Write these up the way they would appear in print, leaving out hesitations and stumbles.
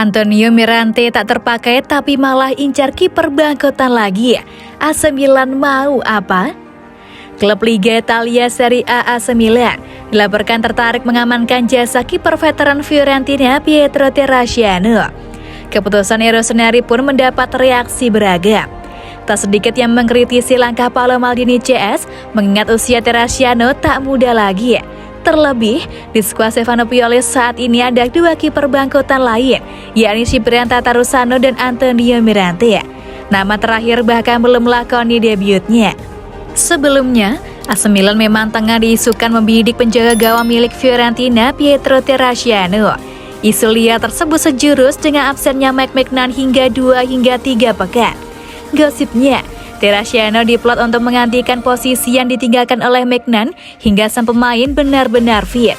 Antonio Mirante tak terpakai tapi malah incar kiper bangkotan lagi. AC Milan mau apa? Klub Liga Italia Serie A AC Milan dilaporkan tertarik mengamankan jasa kiper veteran Fiorentina Pietro Terracciano. Keputusan Rossoneri pun mendapat reaksi beragam. Tak sedikit yang mengkritisi langkah Paolo Maldini CS mengingat usia Terracciano tak muda lagi. Terlebih, di skuad Stefano Pioli saat ini ada dua kiper bangkotan lain, yakni Ciprian Tatarusano dan Antonio Mirante. Nama terakhir bahkan belum melakoni debutnya. Sebelumnya, AC Milan memang tengah diisukan membidik penjaga gawang milik Fiorentina Pietro Terracciano. Isu liar tersebut sejurus dengan absennya Mike Maignan hingga 2 hingga 3 pekan. Gosipnya, Terracciano diplot untuk menggantikan posisi yang ditinggalkan oleh Maignan hingga sang pemain benar-benar fit.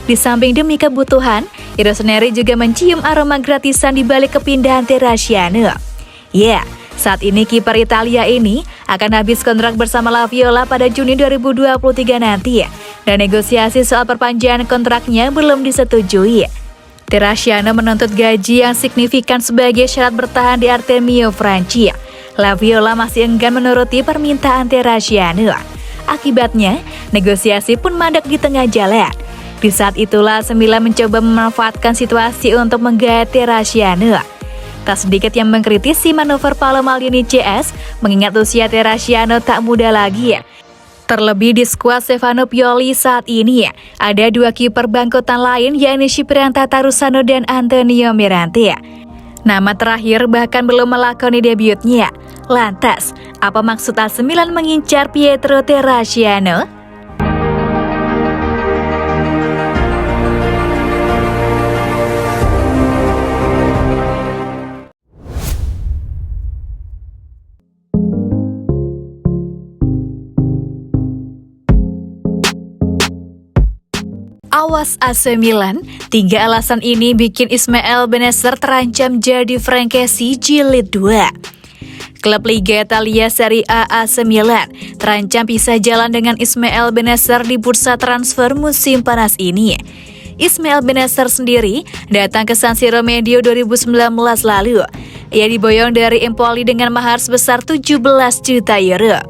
Di samping demi kebutuhan, Rossoneri juga mencium aroma gratisan di balik kepindahan Terracciano. Saat ini kiper Italia ini akan habis kontrak bersama La Viola pada Juni 2023 nanti, dan negosiasi soal perpanjangan kontraknya belum disetujui. Terracciano menuntut gaji yang signifikan sebagai syarat bertahan di Artemio Franchi. La Viola masih enggan menuruti permintaan Terracciano. Akibatnya, negosiasi pun mandek di tengah jalan. Di saat itulah AC Milan mencoba memanfaatkan situasi untuk menggait Terracciano. Tak sedikit yang mengkritisi manuver Paolo Maldini CS mengingat usia Terracciano tak muda lagi. Terlebih di skuad Stefano Pioli saat ini ada dua kiper bangkotan lain yakni Ciprian Tatarusano dan Antonio Mirante. Nama terakhir bahkan belum melakoni debutnya. Lantas, apa maksud AC Milan mengincar Pietro Terracciano? Awas AC Milan, 3 alasan ini bikin Ismael Bennacer terancam jadi Frankesi Jilid 2. Klub Liga Italia Serie A AC Milan terancam pisah jalan dengan Ismael Bennacer di bursa transfer musim panas ini. Ismael Bennacer sendiri datang ke San Siro medio 2019 lalu. Ia diboyong dari Empoli dengan mahar sebesar 17 juta euro.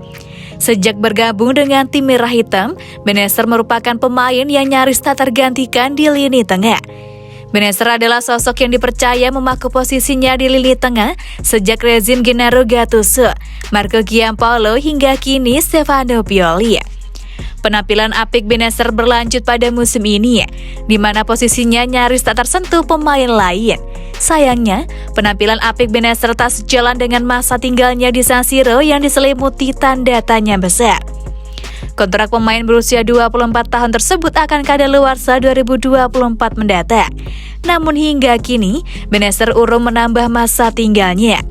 Sejak bergabung dengan tim Merah Hitam, Bennacer merupakan pemain yang nyaris tak tergantikan di lini tengah. Bennacer adalah sosok yang dipercaya memaku posisinya di lini tengah sejak rezim Gennaro Gattuso, Marco Giampaolo hingga kini Stefano Pioli. Penampilan apik Bennacer berlanjut pada musim ini, di mana posisinya nyaris tak tersentuh pemain lain. Sayangnya, penampilan apik Bennacer tak sejalan dengan masa tinggalnya di San Siro yang diselimuti tanda tanya besar. Kontrak pemain berusia 24 tahun tersebut akan kadaluarsa 2024 mendatang. Namun hingga kini, Bennacer urung menambah masa tinggalnya.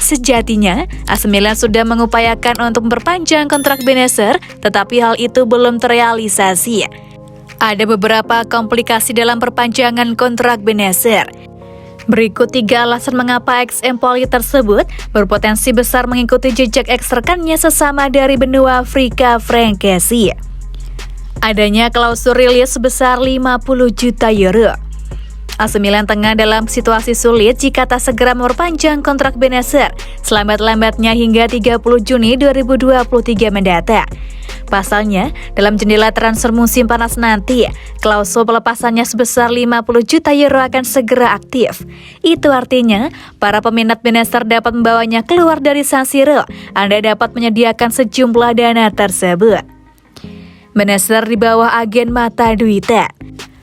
Sejatinya, AC Milan sudah mengupayakan untuk memperpanjang kontrak Bennacer, tetapi hal itu belum terrealisasi. Ada beberapa komplikasi dalam perpanjangan kontrak Bennacer. Berikut 3 alasan mengapa ex-Empoli tersebut berpotensi besar mengikuti jejak ex-rekannya sesama dari benua Afrika Frankesi. Adanya klausul rilis sebesar 50 juta euro. AC Milan tengah dalam situasi sulit jika tak segera memperpanjang kontrak Bennacer selambat-lambatnya hingga 30 Juni 2023 mendatang. Pasalnya, dalam jendela transfer musim panas nanti, klausul pelepasannya sebesar 50 juta euro akan segera aktif. Itu artinya, para peminat Bennacer dapat membawanya keluar dari San Siro. Anda dapat menyediakan sejumlah dana tersebut. Bennacer di bawah agen mata duitan.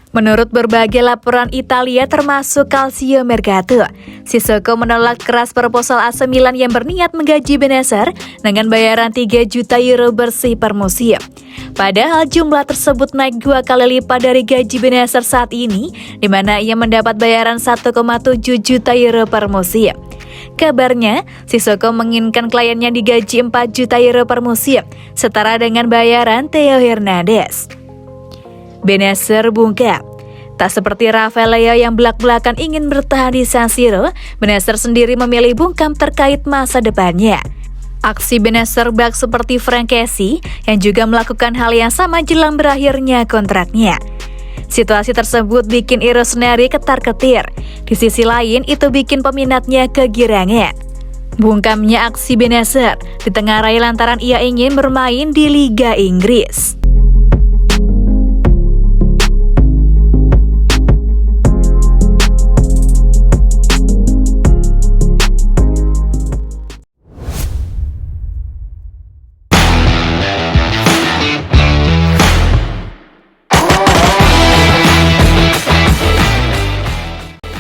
Menurut berbagai laporan Italia termasuk Calcio Mercato, Sissoko menolak keras proposal AC Milan yang berniat menggaji Bennacer dengan bayaran 3 juta euro bersih per musim. Padahal jumlah tersebut naik 2 kali lipat dari gaji Bennacer saat ini, di mana ia mendapat bayaran 1,7 juta euro per musim. Kabarnya, Sissoko menginginkan kliennya digaji 4 juta euro per musim, setara dengan bayaran Theo Hernandez. Bennacer bungkam. Tak seperti Rafael Leao yang belak-belakan ingin bertahan di San Siro, Bennacer sendiri memilih bungkam terkait masa depannya. Aksi Bennacer bak seperti Frankesi yang juga melakukan hal yang sama jelang berakhirnya kontraknya. Situasi tersebut bikin Rossoneri ketar-ketir. Di sisi lain, itu bikin peminatnya kegirangan. Bungkamnya aksi Bennacer ditengarai lantaran ia ingin bermain di Liga Inggris.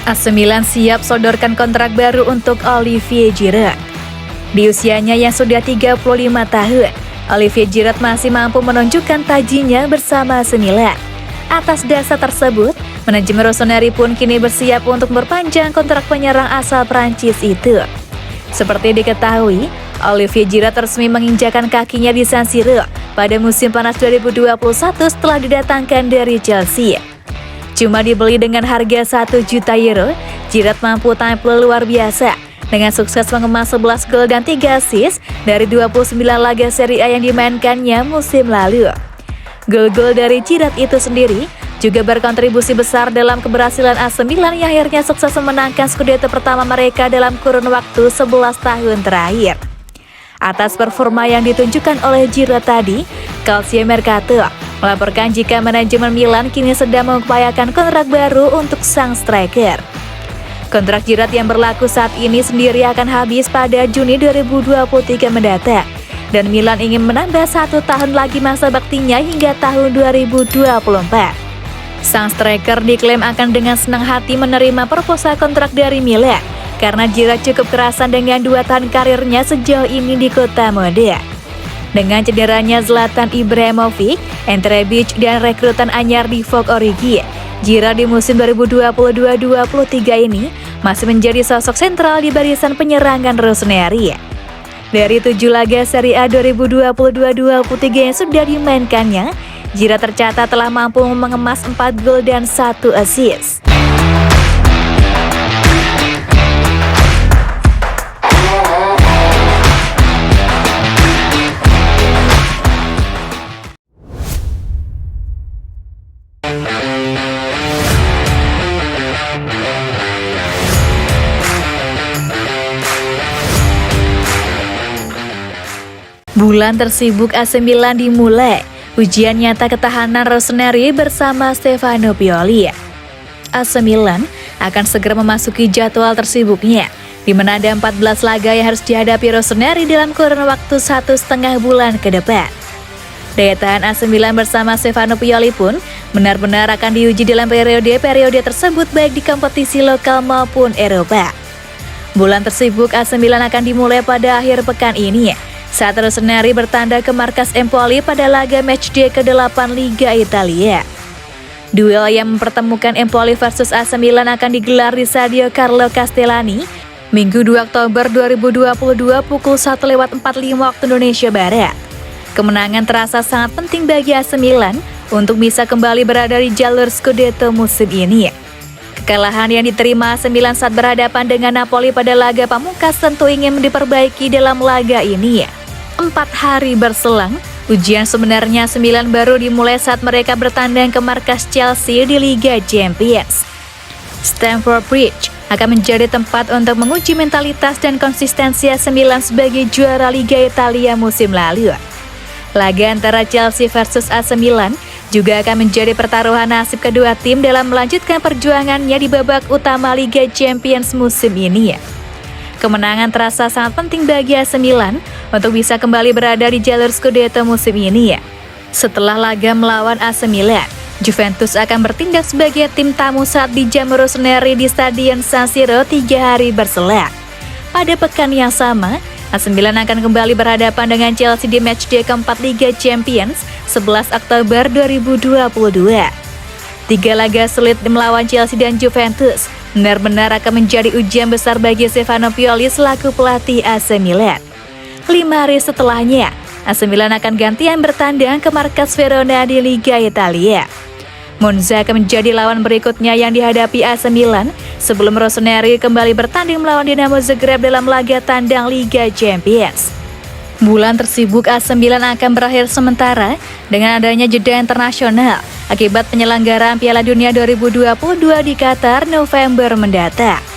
AC Milan siap sodorkan kontrak baru untuk Olivier Giroud. Di usianya yang sudah 35 tahun, Olivier Giroud masih mampu menunjukkan tajinya bersama AC Milan. Atas dasar tersebut, manajemen Rossoneri pun kini bersiap untuk memperpanjang kontrak penyerang asal Prancis itu. Seperti diketahui, Olivier Giroud resmi menginjakan kakinya di San Siro pada musim panas 2021 setelah didatangkan dari Chelsea. Cuma dibeli dengan harga 1 juta euro, Giroud mampu tampil luar biasa dengan sukses mengemas 11 gol dan 3 assist dari 29 laga Serie A yang dimainkannya musim lalu. Gol-gol dari Giroud itu sendiri juga berkontribusi besar dalam keberhasilan AC Milan yang akhirnya sukses memenangkan Scudetto pertama mereka dalam kurun waktu 11 tahun terakhir. Atas performa yang ditunjukkan oleh Giroud tadi, Calcio Mercato melaporkan jika manajemen Milan kini sedang mengupayakan kontrak baru untuk sang striker. Kontrak Giroud yang berlaku saat ini sendiri akan habis pada Juni 2023 mendatang, dan Milan ingin menambah 1 tahun lagi masa baktinya hingga tahun 2024. Sang striker diklaim akan dengan senang hati menerima proposal kontrak dari Milan, karena Giroud cukup kerasan dengan 2 tahun karirnya sejauh ini di kota mode. Dengan cederanya Zlatan Ibrahimovic, Entrebic, dan rekrutan anyar di Vogue Origi, Giroud di musim 2022-23 ini masih menjadi sosok sentral di barisan penyerangan Rossoneri. Dari 7 laga Serie A 2022-23 yang sudah dimainkannya, Giroud tercatat telah mampu mengemas 4 gol dan 1 assist. Bulan tersibuk AC Milan dimulai. Ujian nyata ketahanan Rossoneri bersama Stefano Pioli. AC Milan akan segera memasuki jadwal tersibuknya, di mana ada 14 laga yang harus dihadapi Rossoneri dalam kurun waktu 1,5 bulan ke depan. Daya tahan AC Milan bersama Stefano Pioli pun benar-benar akan diuji dalam periode tersebut baik di kompetisi lokal maupun Eropa. Bulan tersibuk AC Milan akan dimulai pada akhir pekan ini, saat Rossoneri bertanda ke markas Empoli pada laga matchday ke-8 Liga Italia. Duel yang mempertemukan Empoli versus AC Milan akan digelar di Stadio Carlo Castellani, Minggu 2 Oktober 2022 pukul 1:45 waktu Indonesia Barat. Kemenangan terasa sangat penting bagi AC Milan untuk bisa kembali berada di jalur Scudetto musim ini. Kekalahan yang diterima AC Milan saat berhadapan dengan Napoli pada laga pamungkas tentu ingin diperbaiki dalam laga ini. 4 hari berselang, ujian sebenarnya AC Milan baru dimulai saat mereka bertandang ke markas Chelsea di Liga Champions. Stamford Bridge akan menjadi tempat untuk menguji mentalitas dan konsistensi AC Milan sebagai juara Liga Italia musim lalu. Laga antara Chelsea versus AC Milan juga akan menjadi pertaruhan nasib kedua tim dalam melanjutkan perjuangannya di babak utama Liga Champions musim ini. Kemenangan terasa sangat penting bagi AC Milan untuk bisa kembali berada di jalur Scudetto musim ini. Setelah laga melawan AC Milan, Juventus akan bertindak sebagai tim tamu saat dijamu Rossoneri di Stadion San Siro 3 hari berselang. Pada pekan yang sama, AC Milan akan kembali berhadapan dengan Chelsea di matchday keempat Liga Champions 11 Oktober 2022. 3 laga sulit melawan Chelsea dan Juventus benar-benar akan menjadi ujian besar bagi Stefano Pioli selaku pelatih AC Milan. 5 hari setelahnya, AC Milan akan gantian bertandang ke markas Verona di Liga Italia. Monza akan menjadi lawan berikutnya yang dihadapi AC Milan sebelum Rossoneri kembali bertanding melawan Dinamo Zagreb dalam laga tandang Liga Champions. Bulan tersibuk AC Milan akan berakhir sementara dengan adanya jeda internasional akibat penyelenggaraan Piala Dunia 2022 di Qatar November mendatang.